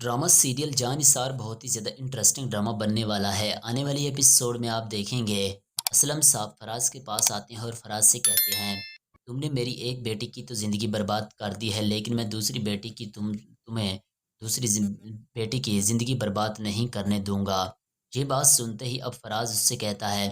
Drama serial जान निसार बहुत ही ज़्यादा इंटरेस्टिंग ड्रामा बनने वाला है। आने वाली एपिसोड में आप देखेंगे असलम साहब फराज के पास आते हैं और फराज से कहते हैं, तुमने मेरी एक बेटी की तो ज़िंदगी बर्बाद कर दी है, लेकिन मैं दूसरी बेटी की तुम्हें दूसरी बेटी की ज़िंदगी बर्बाद नहीं करने दूंगा। ये बात सुनते ही अब फराज उससे कहता है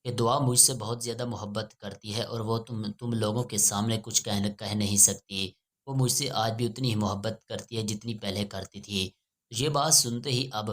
कि दुआ मुझसे बहुत ज़्यादा मोहब्बत करती है और वो तुम लोगों के सामने कुछ कह नहीं सकती। वो मुझसे आज भी उतनी ही मोहब्बत करती है जितनी पहले करती थी। ये बात सुनते ही अब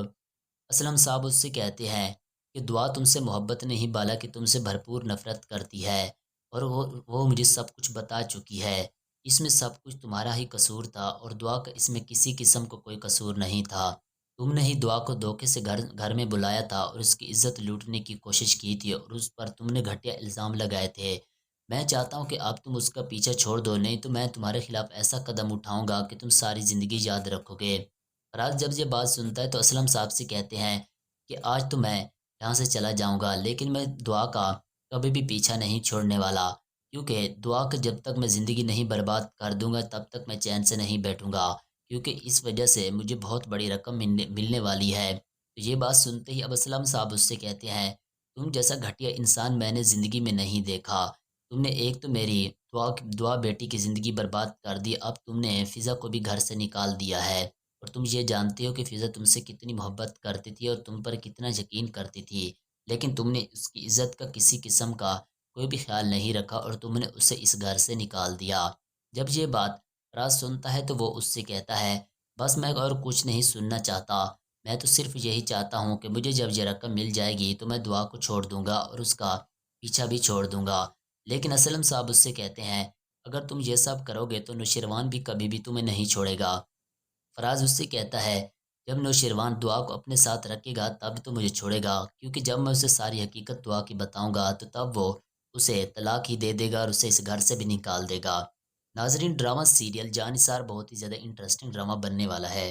असलम साहब उससे कहते हैं कि दुआ तुमसे मोहब्बत नहीं बल्कि तुमसे भरपूर नफ़रत करती है, और वो मुझे सब कुछ बता चुकी है। इसमें सब कुछ तुम्हारा ही कसूर था और दुआ का इसमें किसी किस्म का कोई कसूर नहीं था। तुमने ही दुआ को धोखे से घर घर में बुलाया था और उसकी इज्जत लूटने की कोशिश की थी और उस पर तुमने घटिया इल्ज़ाम लगाए थे। मैं चाहता हूँ कि अब तुम उसका पीछा छोड़ दो, नहीं तो मैं तुम्हारे खिलाफ़ ऐसा कदम उठाऊंगा कि तुम सारी ज़िंदगी याद रखोगे। फराज जब ये बात सुनता है तो असलम साहब से कहते हैं कि आज तो मैं यहाँ से चला जाऊँगा, लेकिन मैं दुआ का कभी भी पीछा नहीं छोड़ने वाला, क्योंकि दुआ का जब तक मैं ज़िंदगी नहीं बर्बाद कर दूँगा तब तक मैं चैन से नहीं बैठूँगा, क्योंकि इस वजह से मुझे बहुत बड़ी रकम मिलने वाली है। तो ये बात सुनते ही अब असलम साहब उससे कहते हैं, तुम जैसा घटिया इंसान मैंने ज़िंदगी में नहीं देखा। तुमने एक तो मेरी दुआ बेटी की ज़िंदगी बर्बाद कर दी, अब तुमने फ़िज़ा को भी घर से निकाल दिया है। और तुम ये जानते हो कि फ़िज़ा तुमसे कितनी मोहब्बत करती थी और तुम पर कितना यकीन करती थी, लेकिन तुमने उसकी इज़्ज़त का किसी किस्म का कोई भी ख़्याल नहीं रखा और तुमने उसे इस घर से निकाल दिया। जब ये बात फ़राज़ सुनता है तो वो उससे कहता है, बस मैं और कुछ नहीं सुनना चाहता, मैं तो सिर्फ़ यही चाहता हूँ कि मुझे जब ये रकम मिल जाएगी तो मैं दुआ को छोड़ दूँगा और उसका पीछा भी छोड़ दूँगा। लेकिन असलम साहब उससे कहते हैं, अगर तुम ये सब करोगे तो नौशरवान भी कभी भी तुम्हें नहीं छोड़ेगा। फराज उससे कहता है, जब नौशरवान दुआ को अपने साथ रखेगा तब तो मुझे छोड़ेगा, क्योंकि जब मैं उसे सारी हकीकत दुआ की बताऊंगा तो तब वो उसे तलाक ही दे देगा और उसे इस घर से भी निकाल देगा। नाजरीन, ड्रामा सीरियल जानिसार बहुत ही ज़्यादा इंटरेस्टिंग ड्रामा बनने वाला है।